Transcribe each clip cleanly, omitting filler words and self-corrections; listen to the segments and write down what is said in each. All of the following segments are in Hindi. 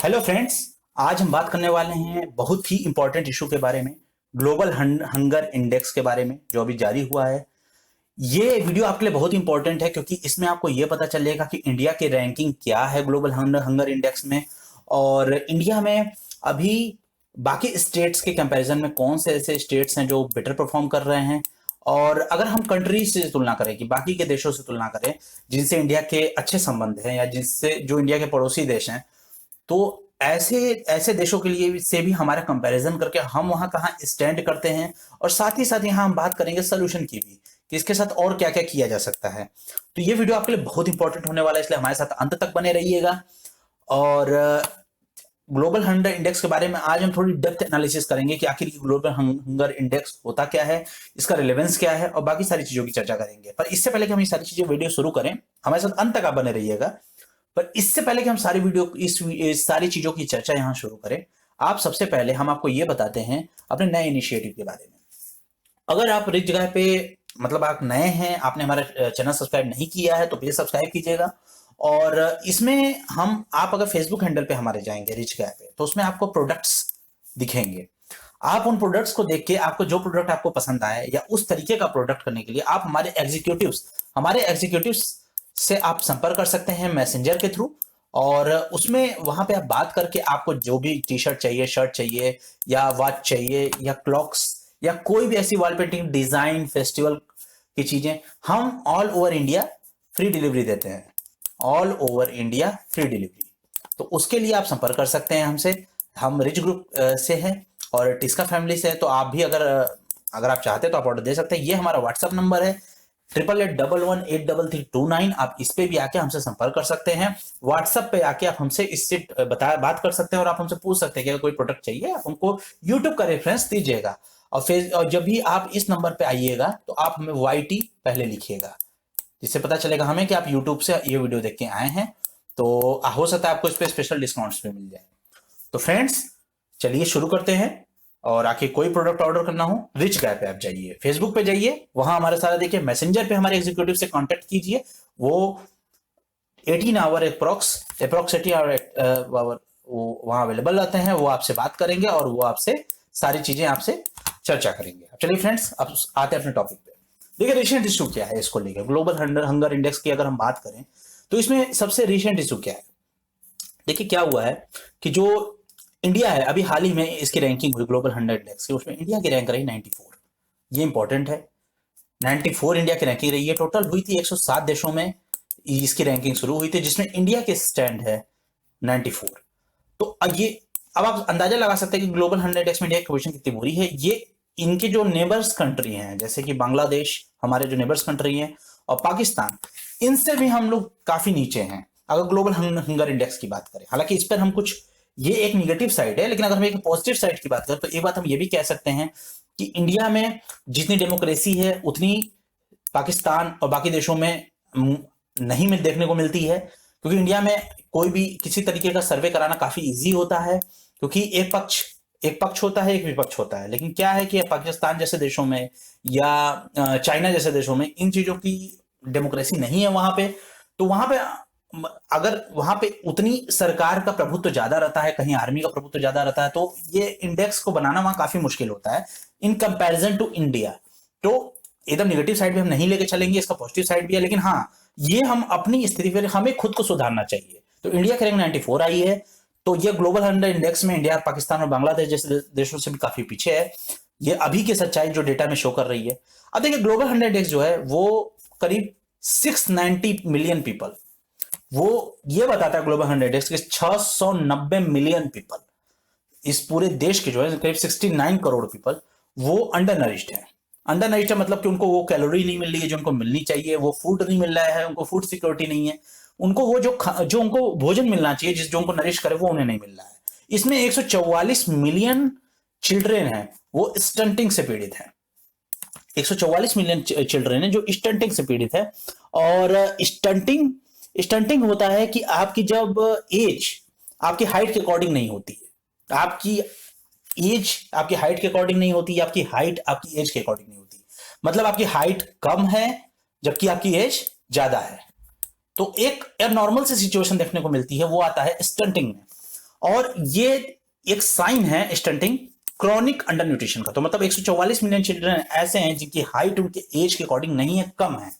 Hello friends. आज हम बात करने वाले हैं बहुत ही इंपॉर्टेंट इशू के बारे में, ग्लोबल हंगर इंडेक्स के बारे में जो अभी जारी हुआ है। ये वीडियो आपके लिए बहुत इंपॉर्टेंट है क्योंकि इसमें आपको ये पता चलेगा कि इंडिया की रैंकिंग क्या है ग्लोबल हंगर इंडेक्स में, और इंडिया में अभी बाकी स्टेट्स के कंपैरिजन में कौन से ऐसे स्टेट्स हैं जो बेटर परफॉर्म कर रहे हैं। और अगर हम कंट्रीज से तुलना करें कि बाकी के देशों से तुलना करें जिनसे इंडिया के अच्छे संबंध हैं या जिनसे जो इंडिया के पड़ोसी देश हैं, तो ऐसे ऐसे देशों के लिए से भी हमारा कंपैरिजन करके हम वहां कहाँ स्टैंड करते हैं, और साथ ही साथ यहाँ हम बात करेंगे सोल्यूशन की भी कि इसके साथ और क्या क्या किया जा सकता है। तो ये वीडियो आपके लिए बहुत इंपॉर्टेंट होने वाला है, इसलिए हमारे साथ अंत तक बने रहिएगा। और ग्लोबल हंगर इंडेक्स के बारे में आज हम थोड़ी डेप्थ एनालिसिस करेंगे कि आखिर ग्लोबल हंगर इंडेक्स होता क्या है, इसका रिलेवेंस क्या है, और बाकी सारी चीजों की चर्चा करेंगे। पर इससे पहले कि हम ये सारी चीजें वीडियो शुरू करें, हमारे साथ अंत तक आप बने रहिएगा। पर इससे पहले कि हम सारी वीडियो इस सारी चीजों की चर्चा यहां शुरू करें, आप सबसे पहले हम आपको ये बताते हैं अपने नए इनिशिएटिव के बारे में। अगर आप रिच गाय पे मतलब आप नए हैं, आपने हमारा चैनल सब्सक्राइब नहीं किया है तो प्लीज सब्सक्राइब कीजिएगा। और इसमें हम आप अगर फेसबुक हैंडल पे हमारे जाएंगे रिच गाय पे, तो उसमें आपको प्रोडक्ट्स दिखेंगे। आप उन प्रोडक्ट्स को देख के आपको जो प्रोडक्ट आपको पसंद आए या उस तरीके का प्रोडक्ट करने के लिए आप हमारे एग्जीक्यूटिव्स से आप संपर्क कर सकते हैं मैसेंजर के थ्रू। और उसमें वहां पे आप बात करके आपको जो भी टी शर्ट चाहिए, शर्ट चाहिए या वॉच चाहिए या क्लॉक्स या कोई भी ऐसी वॉल पेंटिंग डिजाइन फेस्टिवल की चीजें, हम all over India free delivery देते हैं। All over India free delivery. तो उसके लिए आप संपर्क कर सकते हैं हमसे। हम रिच ग्रुप से हैं और टिस्का फैमिली से है, तो आप भी अगर आप चाहते हैं तो आप ऑर्डर दे सकते हैं। ये हमारा व्हाट्सएप नंबर है 8811833329। आप इस पे भी आके हमसे संपर्क कर सकते हैं। व्हाट्सएप पे आके आप हमसे इससे बात कर सकते हैं और आप हमसे पूछ सकते हैं कि अगर कोई प्रोडक्ट चाहिए आप हमको यूट्यूब का रेफरेंस दीजिएगा। और जब भी आप इस नंबर पे आइएगा तो आप हमें YT पहले लिखिएगा, जिससे पता चलेगा हमें कि आप यूट्यूब से ये वीडियो देख के आए हैं। तो हो सकता है आपको इस पे स्पेशल डिस्काउंट्स भी मिल जाए। तो फ्रेंड्स, चलिए शुरू करते हैं। और आखिर कोई प्रोडक्ट ऑर्डर करना हो, रिच गाय पे आप जाइए, फेसबुक पे जाइए, वहां हमारे सारा देखिए, मैसेंजर पे हमारे एग्जीक्यूटिव से कांटेक्ट कीजिए। वो 18 आवर अप्रोक्स 18 आवर वो वहां अवेलेबल रहते हैं। वो आपसे बात करेंगे और वो आपसे सारी चीजें आपसे चर्चा करेंगे। चलिए फ्रेंड्स, अब आते हैं अपने टॉपिक पे। देखिए रिसेंट इशू क्या है, इसको लेकर ग्लोबल हंगर इंडेक्स की अगर हम बात करें तो इसमें सबसे रिसेंट इशू क्या है। देखिए क्या हुआ है कि जो इंडिया है, अभी हाल ही में इसकी रैंकिंग हुई ग्लोबल हंड्रेड इंडेक्स की, उसमें इंडिया की रैंक रही 94। ये इंपॉर्टेंट है, 94 इंडिया की रैंकिंग रही है। टोटल हुई थी 107 देशों में इसकी रैंकिंग शुरू हुई थी, जिसमें इंडिया के स्टैंड है 94। तो अब आप अंदाजा लगा सकते हैं कि ग्लोबल हंड्रेड इंडेक्स में इंडिया की पोजीशन कितनी बुरी है। ये इनके जो नेबर्स कंट्री हैं, जैसे कि बांग्लादेश हमारे जो नेबर्स कंट्री हैं, और पाकिस्तान, इनसे भी हम लोग काफी नीचे हैं अगर ग्लोबल हंगर इंडेक्स की बात करें। हालांकि इस पर हम कुछ, ये एक निगेटिव साइड है, लेकिन अगर हम एक पॉजिटिव साइड की बात करें तो एक बात हम ये भी कह सकते हैं कि इंडिया में जितनी डेमोक्रेसी है उतनी पाकिस्तान और बाकी देशों में नहीं देखने को मिलती है। क्योंकि इंडिया में कोई भी किसी तरीके का सर्वे कराना काफी इजी होता है, क्योंकि एक पक्ष होता है, एक विपक्ष होता है। लेकिन क्या है कि पाकिस्तान जैसे देशों में या चाइना जैसे देशों में इन चीजों की डेमोक्रेसी नहीं है वहां पे। तो वहां पे अगर वहां पे उतनी सरकार का प्रभुत्व ज्यादा रहता है, कहीं आर्मी का प्रभुत्व ज्यादा रहता है, तो ये इंडेक्स को बनाना वहां काफी मुश्किल होता है इन कंपैरिजन टू इंडिया। तो एकदम निगेटिव साइड भी हम नहीं लेके चलेंगे, इसका पॉजिटिव साइड भी है। लेकिन हाँ, ये हम अपनी स्थिति पर हमें खुद को सुधारना चाहिए। तो इंडिया की रैंक 94 आई है, तो ये ग्लोबल हंड्रेड इंडेक्स में इंडिया, पाकिस्तान और बांग्लादेश जैसे देशों से भी काफी पीछे है। ये अभी की सच्चाई जो डेटा में शो कर रही है। अब देखिए ग्लोबल हंड्रेड इंडेक्स जो है वो करीब 690 मिलियन पीपल, वो ये बताता है ग्लोबल हंड्रेड इंडेक्स के 690 मिलियन पीपल, इस पूरे देश के जो है करीब 69 करोड़ पीपल वो अंडर नरिश्ड है। अंडर नरिश्ड है मतलब कि उनको वो कैलोरी नहीं मिल रही है जो उनको मिलनी चाहिए, वो फूड नहीं मिल रहा है, उनको फूड सिक्योरिटी नहीं है, उनको वो जो उनको भोजन मिलना चाहिए, जो उनको नरिश करे, वो उन्हें नहीं मिल रहा है। इसमें 144 मिलियन चिल्ड्रेन हैं वो स्टंटिंग से पीड़ित हैं। 144 मिलियन चिल्ड्रेन है जो स्टंटिंग से पीड़ित है। और स्टंटिंग होता है कि आपकी जब एज आपकी हाइट के अकॉर्डिंग नहीं होती है, आपकी एज आपकी हाइट के अकॉर्डिंग नहीं होती, आपकी हाइट आपकी एज के अकॉर्डिंग नहीं होती। मतलब आपकी हाइट कम है जबकि आपकी एज ज्यादा है। तो एक नॉर्मल सी सिचुएशन देखने को मिलती है, वो आता है स्टंटिंग में। और ये एक साइन है स्टंटिंग क्रॉनिक अंडर न्यूट्रिशन का। तो मतलब 144 मिलियन चिल्ड्रन ऐसे हैं जिनकी हाइट उनके एज के अकॉर्डिंग नहीं है, कम है।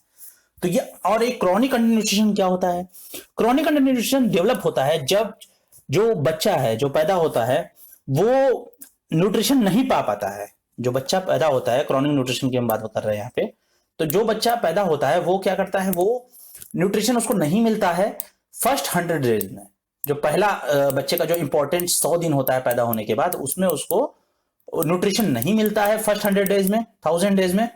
तो ये, और एक क्रॉनिक अंडर न्यूट्रिशन क्या होता है? क्रॉनिक अंडर न्यूट्रिशन डेवलप होता है जब जो बच्चा है, जो पैदा होता है, वो न्यूट्रिशन नहीं पा पाता है। जो बच्चा पैदा होता है, क्रॉनिक न्यूट्रिशन की हम बात कर रहे हैं यहाँ पे, तो जो बच्चा पैदा होता है वो क्या करता है, वो न्यूट्रिशन उसको नहीं मिलता है फर्स्ट 100 डेज में। जो पहला बच्चे का जो इंपॉर्टेंट 100 दिन होता है पैदा होने के बाद, उसमें उसको न्यूट्रिशन नहीं मिलता है फर्स्ट 100 डेज में, 1000 डेज में।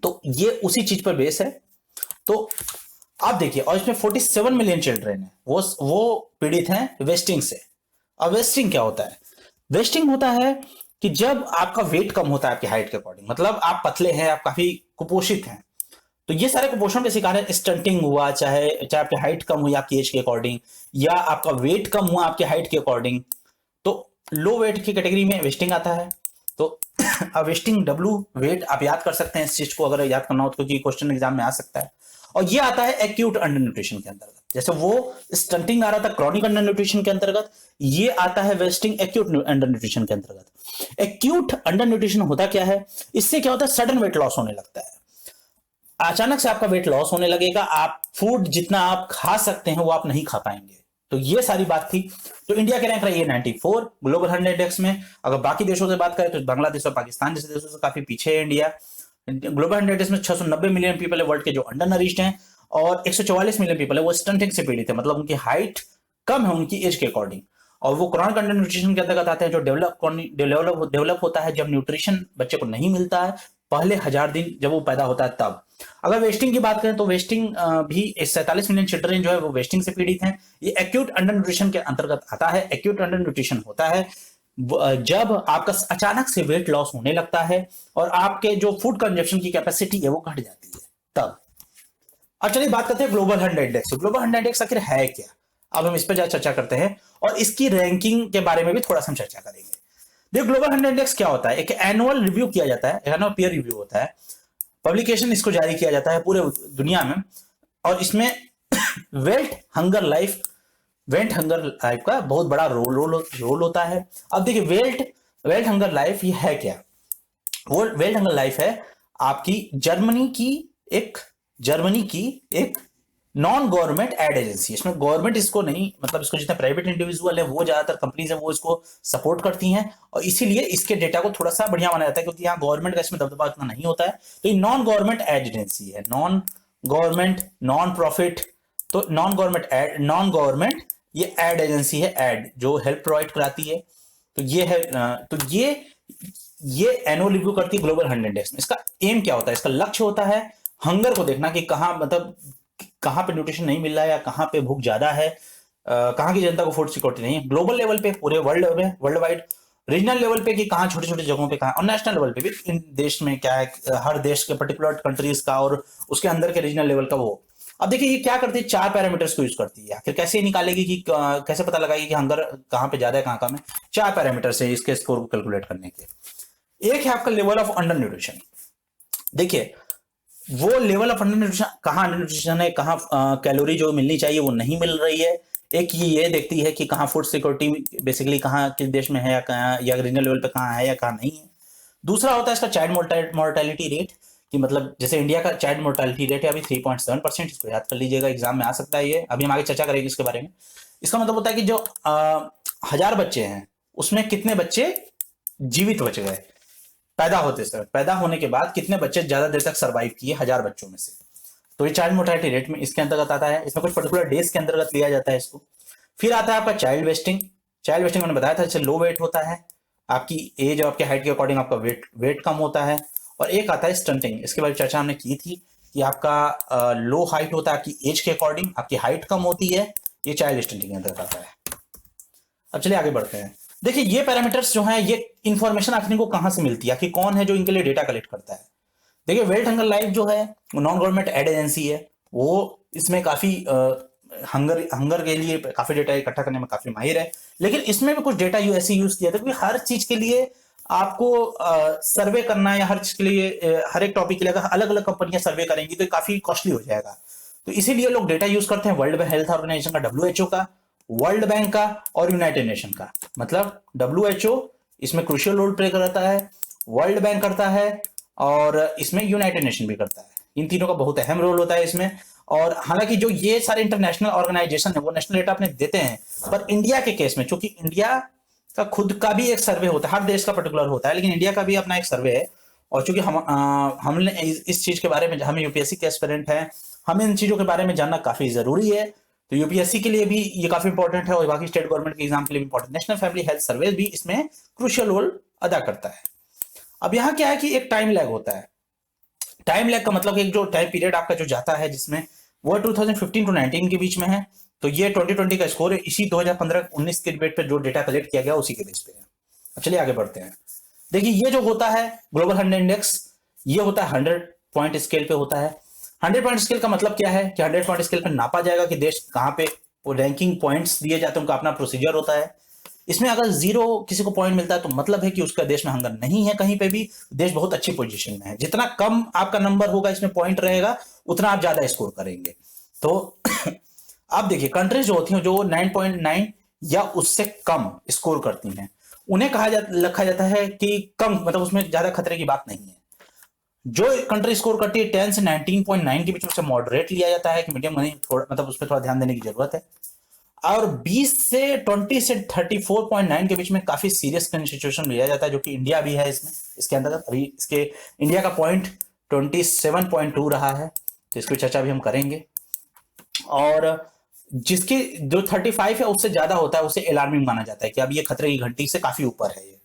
तो ये उसी चीज पर बेस है। तो आप देखिए, और इसमें 47 मिलियन चिल्ड्रन है, वो पीड़ित हैं वेस्टिंग से। अब वेस्टिंग क्या होता है? वेस्टिंग होता है कि जब आपका वेट कम होता है आपकी हाइट के अकॉर्डिंग, मतलब आप पतले हैं, आप काफी कुपोषित हैं, तो ये सारे कुपोषण के शिकार है। स्टंटिंग हुआ, चाहे आपकी हाइट कम हुई आपकी एज के अकॉर्डिंग, या आपका वेट कम हुआ आपकी हाइट के अकॉर्डिंग, तो लो वेट की कैटेगरी में वेस्टिंग आता है। तो अब वेस्टिंग डब्ल्यू वेट आप याद कर सकते हैं इस चीज को, अगर याद करना हो, क्योंकि क्वेश्चन एग्जाम में आ सकता है। और ये आता है एक्यूट अंडर न्यूट्रिशन के अंतर्गत। जैसे वो स्टंटिंग आ रहा था क्रॉनिक अंडर न्यूट्रिशन के अंतर्गत, ये आता है वेस्टिंग एक्यूट अंडर न्यूट्रिशन के अंतर्गत। एक्यूट अंडर न्यूट्रिशन होता क्या है? इससे क्या होता है, सडन वेट लॉस होने लगता है। अचानक से आपका वेट लॉस होने लगेगा, आप फूड जितना आप खा सकते हैं वो आप नहीं खा पाएंगे। तो ये सारी बात थी। तो इंडिया के रैंक रही है 94 ग्लोबल 100 इंडेक्स में। अगर बाकी देशों से बात करें तो बांग्लादेश और पाकिस्तान जैसे देशों से काफी पीछे है इंडिया। ग्लोबल 100 इंडेक्स में 690 मिलियन पीपल है वर्ल्ड के जो अंडर नरिश्ड हैं, और 144 मिलियन पीपल है वो स्टंटिंग से पीड़ित है, मतलब उनकी हाइट कम है उनकी एज के अकॉर्डिंग। और वो क्रॉनिक अंडर न्यूट्रिशन के अंतर्गत आते हैं, जो डेवलप होता है जब न्यूट्रिशन बच्चे को नहीं मिलता है पहले 1000 दिन जब वो पैदा होता है तब। अगर वेस्टिंग की बात करें तो वेस्टिंग भी 47 मिलियन चिल्ड्रन जो है वो वेस्टिंग से पीड़ित हैं। ये एक्यूट अंडर न्यूट्रिशन के अंतर्गत आता है। एक्यूट अंडर न्यूट्रिशन होता है जब आपका अचानक से वेट लॉस होने लगता है और आपके जो फूड कंजप्शन की कैपेसिटी है वो घट जाती है तब। अब चलिए बात करते हैं ग्लोबल 100 इंडेक्स। ग्लोबल 100 इंडेक्स आखिर है क्या, अब हम इस पर चर्चा करते हैं, और इसकी रैंकिंग के बारे में भी थोड़ा सा हम चर्चा करेंगे। देखिए ग्लोबल 100 इंडेक्स क्या होता है? एक एनुअल रिव्यू किया जाता है, एनुअल पीयर रिव्यू होता है, पब्लिकेशन इसको जारी किया जाता है पूरे दुनिया में, और इसमें वेल्थ हंगर लाइफ का बहुत बड़ा रोल होता है। अब देखिए वेल्थ हंगर लाइफ ये है क्या? वो वेल्थ हंगर लाइफ है आपकी जर्मनी की एक नॉन गवर्नमेंट एड एजेंसी। इसमें गवर्नमेंट इसको नहीं, मतलब इसको जितने प्राइवेट इंडिविजुअल है वो ज्यादातर कंपनीज है वो इसको सपोर्ट करती हैं, और इसीलिए इसके डेटा को थोड़ा सा बढ़िया माना जाता है, क्योंकि यहाँ गवर्नमेंट का इसमें दबदबा इतना नहीं होता है। तो ये नॉन गवर्नमेंट एड एजेंसी है, नॉन गवर्नमेंट, नॉन प्रॉफिट, तो नॉन गवर्नमेंट ये एड एजेंसी है, एड जो हेल्प प्रोवाइड कराती है। तो ये है, तो ये एनुअल रिव्यू करती है ग्लोबल 100 इंडेक्स में। इसका एम क्या होता है? इसका लक्ष्य होता है हंगर को देखना कि कहाँ, मतलब कहाँ पे न्यूट्रिशन नहीं मिल रहा है, या कहाँ पे भूख ज्यादा है, कहाँ की जनता को फूड सिक्योरिटी नहीं है। ग्लोबल लेवल पे पूरे वर्ल्ड में, वर्ल्ड वाइड, रीजनल लेवल पे कि कहाँ छोटे छोटे जगहों पे कहाँ, और नेशनल लेवल पे भी इन देश में क्या है, हर देश के पर्टिकुलर कंट्रीज का और उसके अंदर के रीजनल लेवल का वो। अब देखिए ये क्या करती है, 4 पैरामीटर्स को यूज करती है। आखिर कैसे निकालेगी कि कैसे पता लगाएगी कि हंगर कहाँ पे ज्यादा है कहाँ कम है? 4 पैरामीटर्स है इसके स्कोर को कैलकुलेट करने के। एक है आपका लेवल ऑफ अंडर न्यूट्रिशन। देखिए वो लेवल ऑफ अंडर न्यूट्रिशन, कहाँ अंडर न्यूट्रिशन है, कहाँ कैलोरी जो मिलनी चाहिए वो नहीं मिल रही है। एक ये देखती है कि कहाँ फूड सिक्योरिटी बेसिकली कहाँ किस देश में है, या कहाँ, या रीजनल लेवल पे कहाँ है या कहाँ नहीं है। दूसरा होता है इसका चाइल्ड मोर्टेलिटी रेट, कि मतलब जैसे इंडिया का चाइल्ड मोर्टेलिटी रेट है अभी 3.7%, इसको याद कर लीजिएगा, एग्जाम में आ सकता है ये, अभी हम आगे चर्चा करेंगे इसके बारे में। इसका मतलब होता है कि जो 1000 बच्चे हैं उसमें कितने बच्चे जीवित बच गए पैदा होने के बाद, कितने बच्चे ज्यादा देर तक सर्वाइव किए 1000 बच्चों में से। तो ये चाइल्ड मोर्टेलिटी रेट में इसके अंतर्गत आता है। इसमें कुछ पर्टिकुलर डेज के अंतर्गत लिया जाता है इसको। फिर आता है आपका चाइल्ड वेस्टिंग। मैंने बताया था, लो वेट होता है, आपकी एज और आपके हाइट के अकॉर्डिंग आपका वेट कम होता है। और एक आता है स्टंटिंग, इसके बारे में चर्चा हमने की थी कि आपका लो हाइट होता है आपकी एज के अकॉर्डिंग, आपकी हाइट कम होती है, ये चाइल्ड स्टंटिंग के अंतर्गत आता है। अब चलिए आगे बढ़ते हैं। देखिए ये पैरामीटर्स जो हैं, ये इंफॉर्मेशन आखिर को कहां से मिलती है कि कौन है जो इनके लिए डेटा कलेक्ट करता है? देखिए वेल्थ हंगर लाइफ जो है वो नॉन गवर्नमेंट एड एजेंसी है, वो इसमें काफी हंगर के लिए काफी डेटा इकट्ठा करने में काफी माहिर है। लेकिन इसमें भी कुछ डेटा ऐसे यूज किया था, क्योंकि हर चीज के लिए आपको सर्वे करना है, या हर चीज के लिए हर एक टॉपिक के लिए अगर अलग अलग कंपनियां सर्वे करेंगी तो काफी कॉस्टली हो जाएगा। तो इसीलिए लोग डेटा यूज करते हैं वर्ल्ड हेल्थ ऑर्गेनाइजेशन का, WHO का, वर्ल्ड बैंक का और यूनाइटेड नेशन का। मतलब WHO इसमें क्रूशियल रोल प्ले करता है, वर्ल्ड बैंक करता है और इसमें यूनाइटेड नेशन भी करता है। इन तीनों का बहुत अहम रोल होता है इसमें। और हालांकि जो ये सारे इंटरनेशनल ऑर्गेनाइजेशन है वो नेशनल डेटा अपने देते हैं, पर इंडिया के केस में चूंकि इंडिया का खुद का भी एक सर्वे होता है, हर देश का पर्टिकुलर होता है, लेकिन इंडिया का भी अपना एक सर्वे है। और चूंकि हमने इस चीज के बारे में, हम यूपीएससी के एस्पिरेंट हैं, हमें इन चीजों के बारे में जानना काफी जरूरी है। तो यूपीएससी के लिए भी ये काफी इंपॉर्टेंट है और बाकी स्टेट गवर्नमेंट के एग्जाम के लिए भी important. National family health survey भी इसमें क्रूशियल रोल अदा करता है। अब यहाँ क्या है कि एक टाइम लैग होता है। टाइम लैग का मतलब एक जो टाइम पीरियड आपका जो जाता है जिसमें वो 2015 टू 19 के बीच में है, तो ये 2020 का स्कोर है, इसी 2015-19 के डिबेट पे जो डेटा कलेक्ट किया गया उसी के बेस पे है। अब चलिए आगे बढ़ते हैं। देखिए ये जो होता है ग्लोबल 100 इंडेक्स, ये होता है 100 पॉइंट स्केल पे होता है। 100 पॉइंट स्केल का मतलब क्या है कि 100 पॉइंट स्केल पे नापा जाएगा कि देश कहाँ पे, वो रैंकिंग पॉइंट्स दिए जाते हैं, उनका अपना प्रोसीजर होता है। इसमें अगर 0 किसी को पॉइंट मिलता है तो मतलब है कि उसका देश में हंगर नहीं है कहीं पे भी, देश बहुत अच्छी पोजीशन में है। जितना कम आपका नंबर होगा इसमें पॉइंट रहेगा उतना आप ज्यादा स्कोर करेंगे। तो आप देखिए कंट्रीज जो होती हैं जो 9.9 या उससे कम स्कोर करती हैं उन्हें रखा जाता है कि कम, मतलब उसमें ज्यादा खतरे की बात नहीं है। जो कंट्री स्कोर करती है 10 से 19.9 के बीच में उसे मॉडरेट लिया जाता है कि मीडियम नहीं, थोड़ा मतलब उस पर थोड़ा ध्यान देने की जरूरत है। और 20 से 34.9 के बीच में काफी सीरियस सिचुएशन लिया जाता है, जो कि इंडिया भी है इसमें, इसके अंतर्गत। अभी इसके इंडिया का पॉइंट 27.2 रहा है, तो इसकी चर्चा भी हम करेंगे। और जिसकी जो 35 है उससे ज्यादा होता है उसे अलार्मिंग माना जाता है कि अब ये खतरे की घंटी से काफी ऊपर है ये,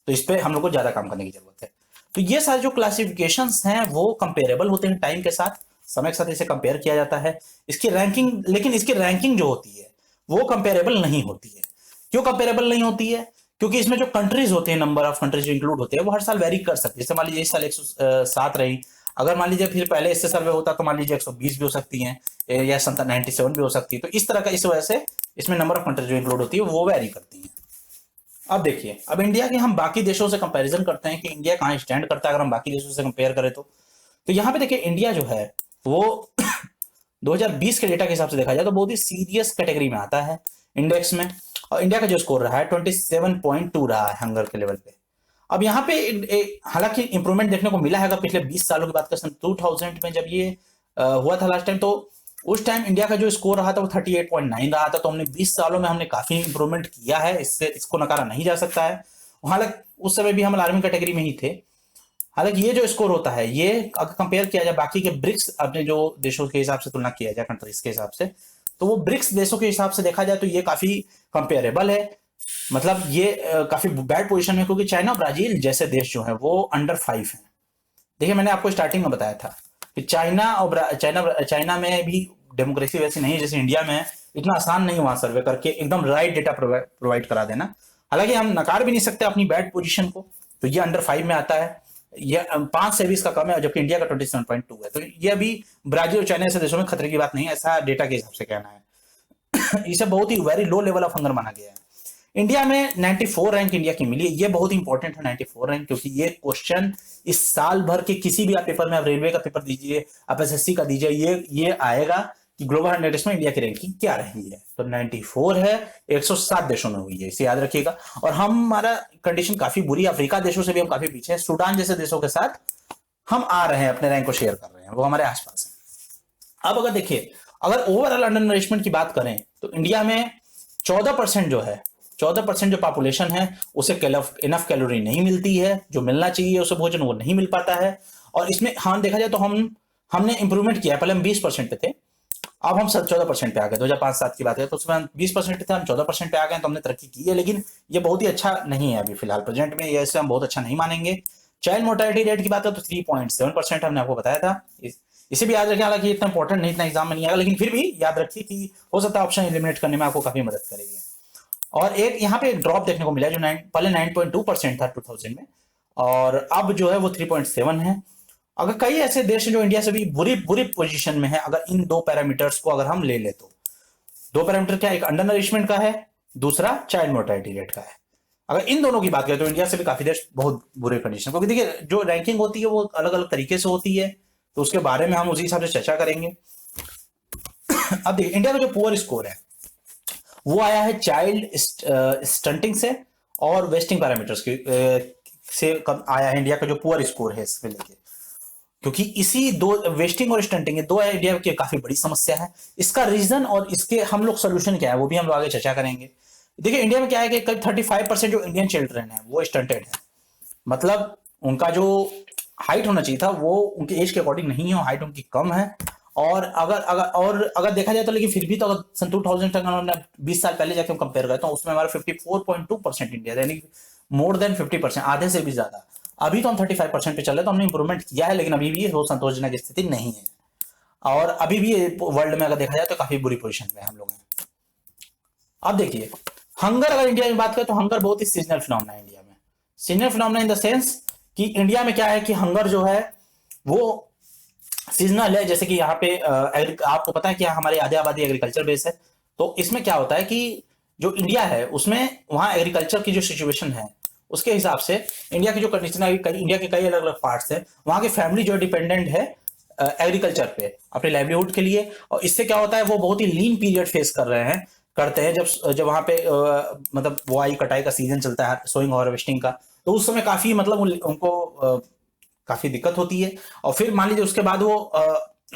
तो इस पे हम लोग को ज्यादा काम करने की जरूरत है। तो ये सारे जो क्लासिफिकेशंस हैं वो कंपेरेबल होते हैं टाइम के साथ, समय के साथ इसे कंपेयर किया जाता है। इसकी रैंकिंग, लेकिन इसकी रैंकिंग जो होती है वो कंपेरेबल नहीं होती है। क्यों कंपेरेबल नहीं होती है? क्योंकि इसमें जो कंट्रीज होते हैं, नंबर ऑफ कंट्रीज जो इंक्लूड होते हैं वो हर साल वेरी कर सकते हैं। जैसे मान लीजिए इस साल 107 रही, अगर मान लीजिए फिर पहले इससे सर्वे होता तो मान लीजिए 120 भी हो सकती हैं या 97 भी हो सकती है। तो इस तरह का, इस वजह से इसमें नंबर ऑफ कंट्रीज जो इंक्लूड होती है वो वेरी करती हैं। अब देखिए, अब इंडिया के हम बाकी देशों से कंपैरिजन करते हैं कि इंडिया कहाँ स्टैंड करता है अगर हम बाकी देशों से कंपेयर करें तो यहाँ पे देखिए इंडिया जो है वो 2020 के डेटा के हिसाब से देखा जाए तो बहुत ही सीरियस कैटेगरी में आता है इंडेक्स में। और इंडिया का जो स्कोर रहा है 27.2 रहा है हंगर के लेवल पे। अब यहाँ पे हालांकि इंप्रूवमेंट देखने को मिला है। अगर पिछले 20 सालों की बात करें, 2000 में जब ये हुआ था लास्ट टाइम, तो उस टाइम इंडिया का जो स्कोर रहा था वो 38.9 रहा था। तो हमने 20 सालों में हमने काफी इंप्रूवमेंट किया है, इससे इसको नकारा नहीं जा सकता है। हालांकि उस समय भी हम अलार्मिंग कैटेगरी में ही थे। हालांकि ये जो स्कोर होता है ये अगर कंपेयर किया जाए बाकी के ब्रिक्स अपने जो देशों के हिसाब से तुलना किया जाए कंट्रीज के हिसाब से, तो वो ब्रिक्स देशों के हिसाब से देखा जाए तो ये काफी कंपेरेबल है। मतलब ये काफी बैड पोजीशन में, क्योंकि चाइना, ब्राजील जैसे देश जो है वो अंडर 5 है। देखिए मैंने आपको स्टार्टिंग में बताया था कि चाइना में भी डेमोक्रेसी वैसी नहीं है जैसे इंडिया में है। इतना आसान नहीं वहां सर्वे करके एकदम राइट डेटा प्रोवाइड करा देना। हालांकि हम नकार भी नहीं सकते अपनी बैड पोजीशन को, तो ये अंडर 5 में आता है। ये 5 से 20 का कम है, जबकि इंडिया का 27.2 है। तो ये अभी ब्राजील और चाइना जैसे देशों में खतरे की बात नहीं है, ऐसा डेटा के हिसाब से कहना है। इसे बहुत ही very low level of hunger माना गया है। इंडिया में 94 रैंक इंडिया की मिली है। ये बहुत इंपॉर्टेंट है 94 रैंक, क्योंकि ये क्वेश्चन इस साल भर के किसी भी आप पेपर में, आप रेलवे का पेपर दीजिए, आप एसएससी का दीजिए, ये आएगा कि ग्लोबल 100 में इंडिया की रैंकिंग क्या रही है। तो 94 है, 107 देशों में हुई है, इसे याद रखिएगा। और हमारा कंडीशन काफी बुरी, अफ्रीका देशों से भी हम काफी पीछे हैं। सूडान जैसे देशों के साथ हम आ रहे हैं, अपने रैंक को शेयर कर रहे हैं, वो हमारे आसपास है। अब अगर देखिए, अगर ओवरऑल अंडर नरिशमेंट की बात करें तो इंडिया में 14% जो है, 14% जो पॉपुलेशन है उसे इनफ कैलोरी नहीं मिलती है, जो मिलना चाहिए उसे भोजन वो नहीं मिल पाता है। और इसमें हाँ देखा जाए तो हमने इंप्रूवमेंट किया। पहले हम 20% पे थे, अब हम 14% पे आ गए। 2005-7 की बात है तो उसमें हम 20% पे थे, हम 14% पे आ गए, तो हमने तरक्की की है। लेकिन ये बहुत ही अच्छा नहीं है अभी फिलहाल प्रेजेंट में, ये हम बहुत अच्छा नहीं मानेंगे। चाइल्ड मोर्टेलिटी रेट की बात करें तो 3.7% हमने आपको बताया था। इसे भी याद रखें, हालांकि इतना इंपॉर्टेंट नहीं, इतना एग्जाम में नहीं आएगा, लेकिन फिर भी याद रखिए कि हो सकता है ऑप्शन एलिमिनेट करने में आपको काफी मदद करेगी। और एक यहाँ पे एक ड्रॉप देखने को मिला जो पहले 9.2% था 2000 में, और अब जो है वो 3.7 है। अगर कई ऐसे देश हैं जो इंडिया से भी बुरी पोजीशन में है, अगर इन दो पैरामीटर्स को अगर हम ले ले तो दो पैरामीटर क्या, एक अंडर नरिशमेंट का है, दूसरा चाइल्ड मोर्टेलिटी रेट का है। अगर इन दोनों की बात करें तो इंडिया से भी काफी देश बहुत बुरे कंडीशन, क्योंकि देखिए जो रैंकिंग होती है वो अलग अलग तरीके से होती है, तो उसके बारे में हम उसी हिसाब से चर्चा करेंगे। अब देखिए इंडिया का जो पुअर स्कोर है वो आया है चाइल्ड स्टंटिंग से और वेस्टिंग पैरामीटर्स की से कम आया है इंडिया का जो पुअर स्कोर है इसमें लेके, क्योंकि इसी दो वेस्टिंग और स्टंटिंग दो इंडिया की काफी बड़ी समस्या है। इसका रीजन और इसके हम लोग सोल्यूशन क्या है वो भी हम लोग आगे चर्चा करेंगे। देखिए इंडिया में क्या है कि करीब 35% जो इंडियन चिल्ड्रन है वो स्टंटेड है, मतलब उनका जो हाइट होना चाहिए था वो उनके एज के अकॉर्डिंग नहीं है, हाइट उनकी कम है। और अगर देखा जाए तो, लेकिन फिर भी तो अगर सन 2000 तक हमने 20 साल पहले जाके हम कंपेयर करें तो उसमें हमारा 54.2% इंडिया, यानी मोर देन 50%, आधे से भी ज्यादा। अभी तो हम 35% पे चल रहे हैं, तो हमने इंप्रूवमेंट किया है, लेकिन अभी भी वो संतोषजनक स्थिति नहीं है। और अभी भी वर्ल्ड में अगर देखा जाए तो काफी बुरी पोजीशन में हम लोग हैं। अब देखिए हंगर, अगर इंडिया में बात करें तो हंगर बहुत ही सीजनल फिनोमेना है इंडिया में। Seasonal phenomena in the sense कि इंडिया में क्या है कि हंगर जो है वो सीजनल है। जैसे कि यहाँ पे आपको पता है कि हमारी आधी आबादी एग्रीकल्चर बेस है, तो इसमें क्या होता है कि जो इंडिया है उसमें वहां एग्रीकल्चर की जो सिचुएशन है उसके हिसाब से इंडिया की जो कंडीशन है, इंडिया के कई अलग अलग पार्ट्स हैं, वहां की फैमिली जो डिपेंडेंट है एग्रीकल्चर पे अपने लाइवलीहुड के लिए। और इससे क्या होता है वो बहुत ही लीन पीरियड फेस करते हैं जब जब वहां पे मतलब बुआई कटाई का सीजन चलता है, सोइंग और हार्वेस्टिंग का, तो उस समय काफी मतलब उनको काफी दिक्कत होती है। और फिर मान लीजिए उसके बाद वो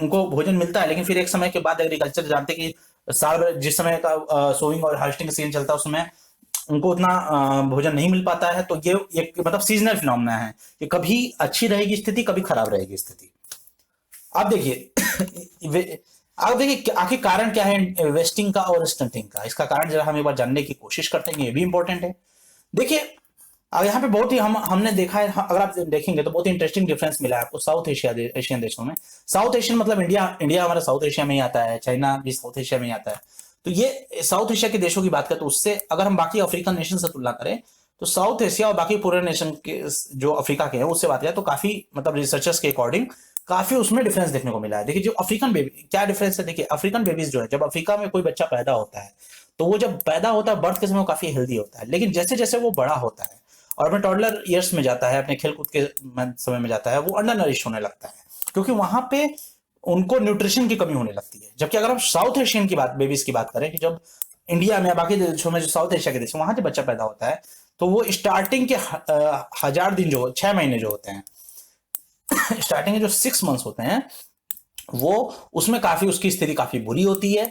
उनको भोजन मिलता है, लेकिन फिर एक समय के बाद एग्रीकल्चर जानते हैं कि साल भर जिस समय का सोइंग और हार्वेस्टिंग का सीजन चलता है उस समय उनको उतना भोजन नहीं मिल पाता है। तो ये एक मतलब सीजनल फिनोमेना है कि कभी अच्छी रहेगी स्थिति, कभी खराब रहेगी स्थिति। आप देखिए आप देखिए आखिर कारण क्या है वेस्टिंग का और स्टंटिंग का। इसका कारण जरा हम एक बार जानने की कोशिश करते हैं, ये भी इंपॉर्टेंट है। देखिए अब यहाँ पे बहुत ही हमने देखा है, अगर आप देखेंगे तो बहुत ही इंटरेस्टिंग डिफरेंस मिला है आपको साउथ एशियन देशों में। साउथ एशियन मतलब इंडिया हमारा साउथ एशिया में ही आता है, चाइना भी साउथ एशिया में ही आता है। तो ये साउथ एशिया के देशों की बात करें तो उससे अगर हम बाकी अफ्रीकन नेशन से तुलना करें तो साउथ एशिया और बाकी पूरे नेशन के जो अफ्रीका के हैं उससे बात करें तो काफी मतलब रिसर्चर्स के अकॉर्डिंग काफी उसमें डिफरेंस देखने को मिला है। देखिए जो अफ्रीकन बेबी क्या डिफरेंस है, देखिए अफ्रीकन बेबीज जो है जब अफ्रीका में कोई बच्चा पैदा होता है तो वो जब पैदा होता है बर्थ के समय वो काफी हेल्दी होता है, लेकिन जैसे जैसे वो बड़ा होता है और अपने टॉडलर ईयर्स में जाता है, अपने खेलकूद के समय में जाता है, वो अंडर नरिश होने लगता है, क्योंकि वहां पे उनको न्यूट्रिशन की कमी होने लगती है। जबकि अगर हम साउथ एशियन की बात बेबीज की बात करें कि जब इंडिया में बाकी देशों में जो साउथ एशिया के देश वहां जब बच्चा पैदा होता है तो वो स्टार्टिंग के 1000 दिन जो 6 महीने जो होते हैं स्टार्टिंग के जो 6 मंथ्स होते हैं वो उसमें काफी उसकी स्थिति काफी बुरी होती है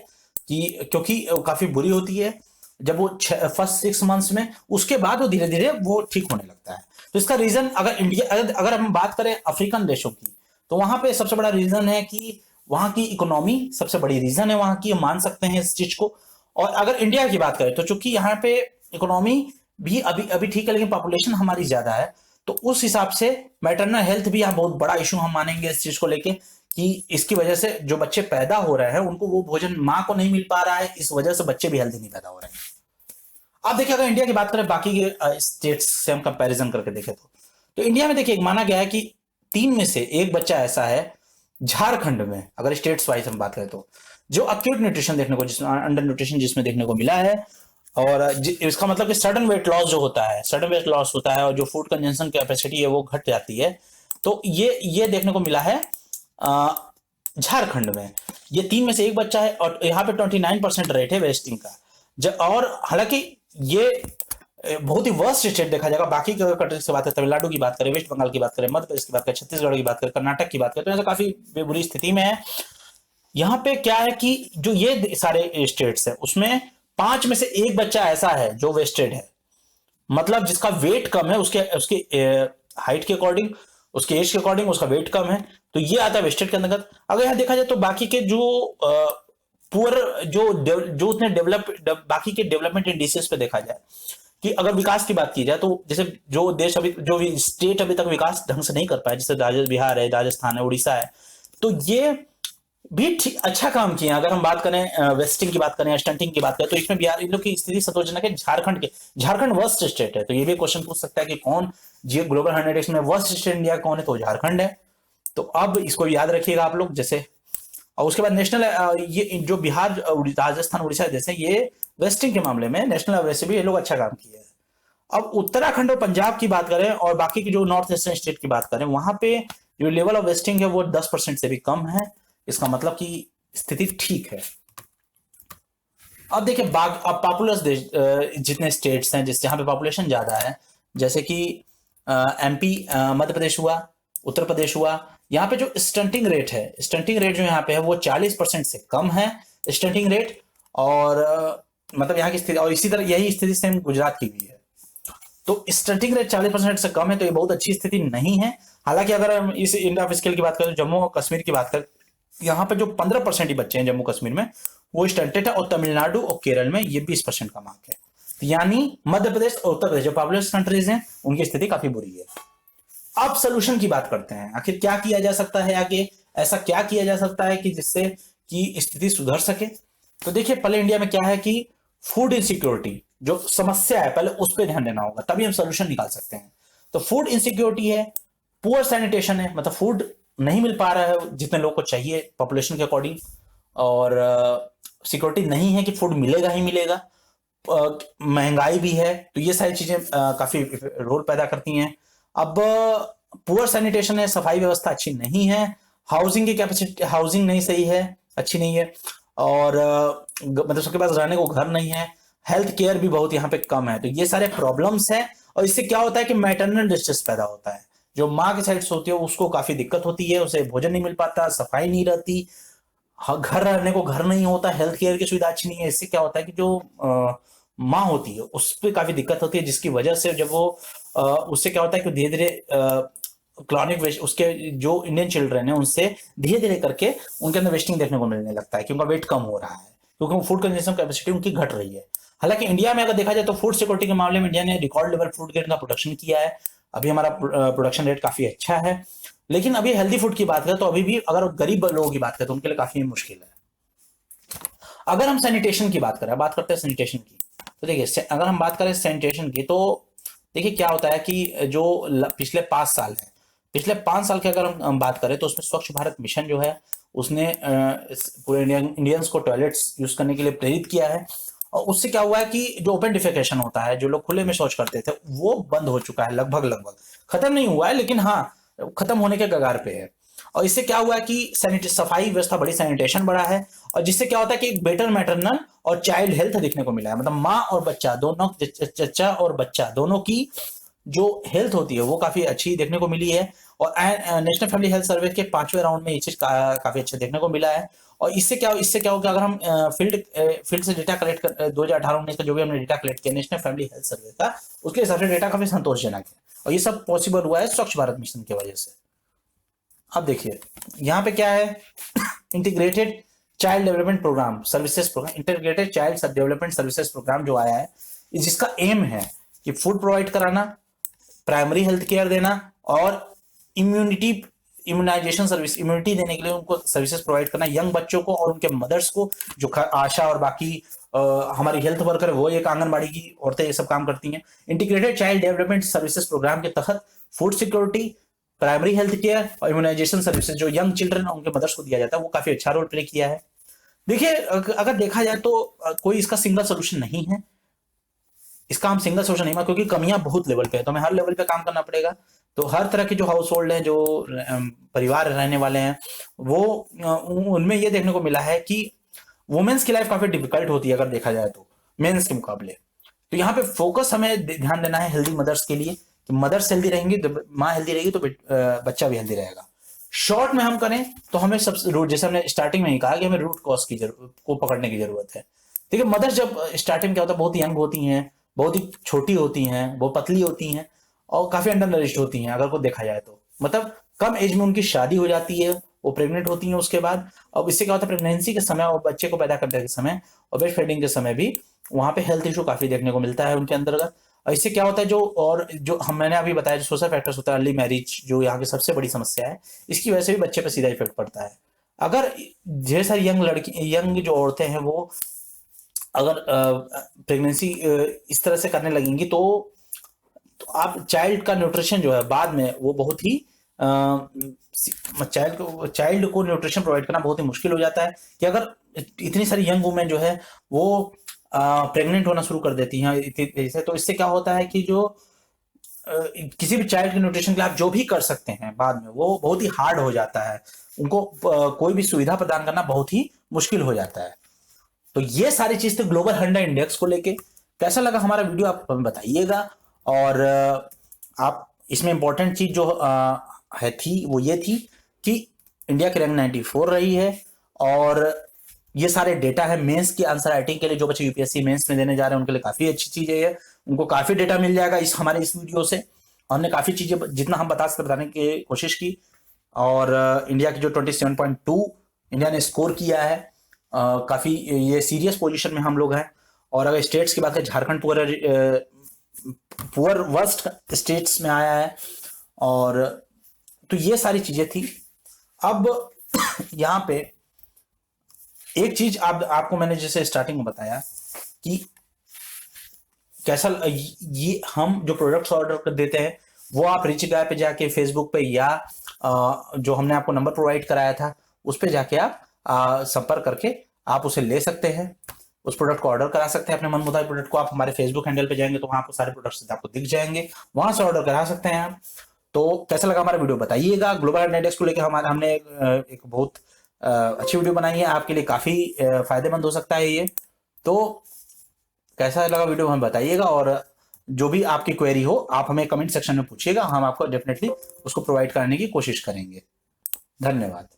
कि क्योंकि काफी बुरी होती है जब वो फर्स्ट 6 मंथ्स में, उसके बाद वो धीरे धीरे वो ठीक होने लगता है। तो इसका रीजन अगर इंडिया अगर हम बात करें अफ्रीकन देशों की तो वहां पे सबसे बड़ा रीजन है कि वहां की इकोनॉमी सबसे बड़ी रीजन है वहां की, मान सकते हैं इस चीज को। और अगर इंडिया की बात करें तो चूंकि यहाँ पे इकोनॉमी भी अभी अभी ठीक है लेकिन पॉपुलेशन हमारी ज्यादा है, तो उस हिसाब से मैटरनल हेल्थ भी यहाँ बहुत बड़ा इशू हम मानेंगे इस चीज को लेके कि इसकी वजह से जो बच्चे पैदा हो रहे हैं उनको वो भोजन माँ को नहीं मिल पा रहा है, इस वजह से बच्चे भी हेल्दी नहीं पैदा हो रहे हैं। आप देखिए अगर इंडिया की बात करें बाकी के स्टेट्स से हम कंपैरिजन करके देखें तो इंडिया में देखिए माना गया है कि 3 में से 1 बच्चा ऐसा है झारखंड में, अगर स्टेट्स वाइज हम बात करें तो, जो अक्यूट न्यूट्रिशन देखने को जिसमें अंडर न्यूट्रिशन जिसमें देखने को मिला है। और इसका मतलब कि सडन वेट लॉस जो होता है, सडन वेट लॉस होता है और जो फूड कंजम्पशन कैपेसिटी है वो घट जाती है। तो ये देखने को मिला है झारखंड में। ये 3 में से 1 बच्चा है और यहाँ पे 29% रेट है वेस्टिंग का। और हालांकि ये बहुत ही वर्स्ट स्टेट देखा जाएगा। बाकी की कंट्री से बात करें, तमिलनाडु की बात करें, वेस्ट बंगाल की बात करें, मध्य प्रदेश की बात करें, छत्तीसगढ़ की बात करें, कर्नाटक की बात करें, तो ऐसा काफी बुरी स्थिति में है। यहाँ पे क्या है कि जो ये सारे स्टेट्स है उसमें 5 में से 1 बच्चा ऐसा है जो वेस्टेड है, मतलब जिसका वेट कम है, उसके उसके हाइट के अकॉर्डिंग, उसके एज के अकॉर्डिंग उसका वेट कम है, तो ये आता है वेस्टेड के अंतर्गत। अगर यहाँ देखा जाए तो बाकी के जो पुअर जो उसने बाकी के डेवलपमेंट इंडिसेस पे देखा जाए कि अगर विकास की बात की जाए तो जैसे जो देश अभी जो भी स्टेट अभी तक विकास ढंग से नहीं कर पाए, जैसे बिहार है, राजस्थान है, उड़ीसा है, तो ये भी ठीक अच्छा काम किए। अगर हम बात करें वेस्टिंग की बात करें, स्टंटिंग की बात करें, तो इसमें बिहार इन लोग की स्थिति संतोषजनक है। झारखंड वर्स्ट स्टेट है, तो ये भी क्वेश्चन पूछ सकता है कि कौन जी ग्लोबल 100 में वर्स्ट स्टेट इंडिया कौन है, तो झारखंड है। तो अब इसको याद रखिएगा आप लोग जैसे। और उसके बाद नेशनल ये जो बिहार, राजस्थान, उड़ीसा जैसे ये वेस्टिंग के मामले में नेशनल एवरेज से भी ये लोग अच्छा काम किए हैं। अब उत्तराखंड और पंजाब की बात करें और बाकी की जो नॉर्थ ईस्टर्न स्टेट की बात करें, वहां पे जो लेवल ऑफ वेस्टिंग है वो 10% से भी कम है। इसका मतलब कि स्थिति ठीक है। अब देखिए अब पॉपुलस देश जितने स्टेट्स हैं जिस जहाँ पे पॉपुलेशन ज्यादा है, जैसे कि एमपी, मध्य प्रदेश हुआ, उत्तर प्रदेश हुआ, यहाँ पे जो स्टंटिंग रेट है, स्टंटिंग रेट जो यहाँ पे है वो 40% से कम है स्टंटिंग रेट। और मतलब यहाँ की स्थिति, और इसी तरह यही स्थिति सेम गुजरात की भी है। तो स्टंटिंग रेट 40% से कम है, तो ये बहुत अच्छी स्थिति नहीं है। हालांकि अगर हम इस इंडिया ऑफ स्केल की बात करें, जम्मू और कश्मीर की बात करें, यहाँ पे जो 15% ही बच्चे हैं जम्मू कश्मीर में वो स्टंटेड है, और तमिलनाडु और केरल में ये 20% का मार्क है। तो यानी मध्य प्रदेश और उत्तर प्रदेश जो पॉपुलस कंट्रीज हैं उनकी स्थिति काफी बुरी है। अब सोल्यूशन की बात करते हैं, आखिर क्या किया जा सकता है आगे, ऐसा क्या किया जा सकता है कि जिससे कि स्थिति सुधर सके। तो देखिए पहले इंडिया में क्या है कि फूड इनसिक्योरिटी जो समस्या है पहले उस पर ध्यान देना होगा, तभी हम सोल्यूशन निकाल सकते हैं। तो फूड इनसिक्योरिटी है, पुअर सैनिटेशन है, मतलब फूड नहीं मिल पा रहा है जितने लोगों को चाहिए पॉपुलेशन के अकॉर्डिंग, और सिक्योरिटी नहीं है कि फूड मिलेगा ही मिलेगा, महंगाई भी है, तो ये सारी चीजें काफी रोल पैदा करती हैं। अब पुअर सैनिटेशन है, सफाई व्यवस्था अच्छी नहीं है, हाउसिंग की कैपेसिटी, हाउसिंग नहीं सही है, अच्छी नहीं है, और मतलब सबके पास रहने को घर नहीं है, हेल्थ केयर भी बहुत यहाँ पे कम है। तो ये सारे प्रॉब्लम्स हैं, और इससे क्या होता है कि मैटरनल डिस्ट्रेस पैदा होता है। जो माँ की साइड से होती है उसको काफी दिक्कत होती है, उसे भोजन नहीं मिल पाता, सफाई नहीं रहती, घर रहने को घर नहीं होता, हेल्थ केयर की सुविधा अच्छी नहीं है। इससे क्या होता है कि जो माँ होती है उस पर काफी दिक्कत होती है, जिसकी वजह से जब वो उससे क्या होता है कि धीरे धीरे क्लॉनिक वेस्ट, उसके जो इंडियन चिल्ड्रन है उनसे धीरे धीरे करके उनके अंदर वेस्टिंग देखने को मिलने लगता है, क्योंकि उनका वेट कम हो रहा है, क्योंकि फूड कंजम्पशन कैपेसिटी उनकी घट रही है। हालांकि इंडिया में अगर देखा जाए तो फूड सिक्योरिटी के मामले में इंडिया ने रिकॉर्ड लेवल फूड ग्रेन का प्रोडक्शन किया है, अभी हमारा प्रोडक्शन रेट काफी अच्छा है। लेकिन अभी हेल्दी फूड की बात करें तो अभी भी अगर गरीब लोगों की बात करें तो उनके लिए काफी मुश्किल है। अगर हम सैनिटेशन की बात करें, बात करते हैं सैनिटेशन की, तो देखिए अगर हम बात करें सैनिटेशन की, तो देखिए क्या होता है कि जो पिछले 5 साल है, पिछले 5 साल की अगर हम बात करें तो उसमें स्वच्छ भारत मिशन जो है उसने पूरे इंडियंस को टॉयलेट्स यूज करने के लिए प्रेरित किया है। और उससे क्या हुआ है कि जो ओपन डिफेकेशन होता है, जो लोग खुले में शौच करते थे, वो बंद हो चुका है, लगभग लगभग खत्म नहीं हुआ है, लेकिन हाँ खत्म होने के कगार पे है। और इससे क्या हुआ है कि सफाई व्यवस्था बढ़ी, सैनिटेशन बढ़ा है, और जिससे क्या होता है कि एक बेटर मैटरनल और चाइल्ड हेल्थ देखने को मिला है, मतलब माँ और बच्चा दोनों, चच्चा और बच्चा दोनों की जो हेल्थ होती है वो काफी अच्छी देखने को मिली है। और नेशनल फैमिली हेल्थ सर्वे के 5वें राउंड में ये चीज काफी अच्छा देखने को मिला है। और इससे क्या होगा, अगर हम फील्ड से डेटा कलेक्ट कर 2018-19 का जो भी हमने डेटा कलेक्ट किया नेशनल फैमिली हेल्थ सर्वे का, उसके हिसाब से डेटा काफी संतोषजनक है, और ये सब पॉसिबल हुआ है स्वच्छ भारत मिशन की वजह से। अब देखिए यहाँ पे क्या है, integrated child development programme services programme, integrated child development services programme जो आया है, जिसका एम है कि फूड प्रोवाइड कराना, प्राइमरी हेल्थ केयर देना, और इम्यूनाइजेशन सर्विस, इम्यूनिटी देने के लिए उनको सर्विसेज प्रोवाइड करना, यंग बच्चों को और उनके मदर्स को, जो आशा और बाकी हमारी हेल्थ वर्कर वो एक आंगनबाड़ी की औरतें ये सब काम करती हैं। Integrated child development services programme के तहत food security, primary health care और इम्यूनाइजेशन सर्विसेज जो यंग चिल्ड्रन और उनके मदर्स को दिया जाता है, वो काफी अच्छा रोल प्ले किया है। देखिए अगर देखा जाए तो कोई इसका सिंगल सोल्यूशन नहीं है, इसका हम सिंगल सोल्यूशन नहीं, क्योंकि कमियां बहुत लेवल पे है, तो हमें हर लेवल पे काम करना पड़ेगा। तो हर तरह के जो हाउस होल्ड हैं, जो परिवार रहने वाले हैं, वो उनमें ये देखने को मिला है कि वुमेन्स की लाइफ काफी डिफिकल्ट होती है अगर देखा जाए तो मेंस के मुकाबले। तो यहाँ पे फोकस हमें ध्यान देना है हेल्दी मदर्स के लिए, कि मदर्स हेल्दी रहेंगी तो माँ हेल्दी रहेगी तो बच्चा भी हेल्दी रहेगा। शॉर्ट में हम करें तो हमें सबसे रूट, जैसे हमने स्टार्टिंग में ही कहा कि हमें रूट कॉज की को पकड़ने की जरूरत है। देखिए मदर्स जब स्टार्टिंग क्या होता है, बहुत यंग होती हैं, बहुत ही छोटी होती हैं, बहुत पतली होती हैं, और काफी अंडर नरिश्ड होती हैं अगर को देखा जाए तो, मतलब कम एज में उनकी शादी हो जाती है, वो प्रेग्नेंट होती हैं उसके बाद। अब इससे क्या होता है, प्रेगनेंसी के समय और बच्चे को पैदा करने के समय और ब्रेस्ट फीडिंग के समय भी वहां पे हेल्थ इशू काफी देखने को मिलता है उनके अंतर्गत। और इससे क्या होता है, जो मैंने अभी बताया, जो सोशल फैक्टर्स होता है, अर्ली मैरिज जो यहाँ की सबसे बड़ी समस्या है, इसकी वजह से भी बच्चे पर सीधा इफेक्ट पड़ता है। अगर ढेर सारी यंग जो औरतें हैं वो अगर प्रेगनेंसी इस तरह से करने लगेंगी तो आप चाइल्ड का न्यूट्रिशन जो है बाद में वो बहुत ही चाइल्ड को न्यूट्रिशन प्रोवाइड करना बहुत ही मुश्किल हो जाता है। कि अगर इतनी सारी यंग वुमेन जो है वो प्रेग्नेंट होना शुरू कर देती हैं, तो इससे क्या होता है कि जो किसी भी चाइल्ड के न्यूट्रिशन के लिए आप जो भी कर सकते हैं बाद में वो बहुत ही हार्ड हो जाता है, उनको कोई भी सुविधा प्रदान करना बहुत ही मुश्किल हो जाता है। तो ये सारी चीज थी ग्लोबल 100 इंडेक्स को लेके। कैसा लगा हमारा वीडियो आप हमें बताइएगा। और आप इसमें इंपॉर्टेंट चीज जो है थी वो ये थी कि इंडिया की रैंक 94 रही है, और ये सारे डेटा है मेंस की आंसर राइटिंग के लिए, जो बच्चे यूपीएससी मेंस में देने जा रहे हैं उनके लिए काफी अच्छी चीज है ये। उनको काफी डेटा मिल जाएगा हमारे इस वीडियो से। हमने काफी चीजें जितना हम बता सकते बताने की कोशिश की। और इंडिया की जो 27.2 इंडिया ने स्कोर किया है, काफी ये सीरियस पोजीशन में हम लोग हैं। और अगर स्टेट्स की बात करें, झारखंड पुअर वर्स्ट स्टेट्स में आया है। और तो ये सारी चीजें थी। अब यहाँ पे एक चीज आपको मैंने जैसे स्टार्टिंग में बताया कि कैसा ये हम जो प्रोडक्ट्स ऑर्डर कर देते हैं वो आप रिच गाय पे जाके फेसबुक पे या जो हमने आपको नंबर प्रोवाइड कराया था उस पे जाके आप संपर्क करके आप उसे ले सकते हैं, उस प्रोडक्ट को ऑर्डर करा सकते हैं। अपने मन मुताबिक प्रोडक्ट को आप हमारे फेसबुक हैंडल पे जाएंगे तो वहां आपको सारे प्रोडक्ट्स आपको दिख जाएंगे, वहां से ऑर्डर करा सकते हैं आप। तो कैसा लगा हमारा वीडियो बताइएगा। ग्लोबल इंडेक्स को लेकर हमने एक बहुत अच्छी वीडियो बनाई है, आपके लिए काफी फायदेमंद हो सकता है ये। तो कैसा लगा वीडियो हमें बताइएगा, और जो भी आपकी क्वेरी हो आप हमें कमेंट सेक्शन में पूछिएगा, हम आपको डेफिनेटली उसको प्रोवाइड करने की कोशिश करेंगे। धन्यवाद।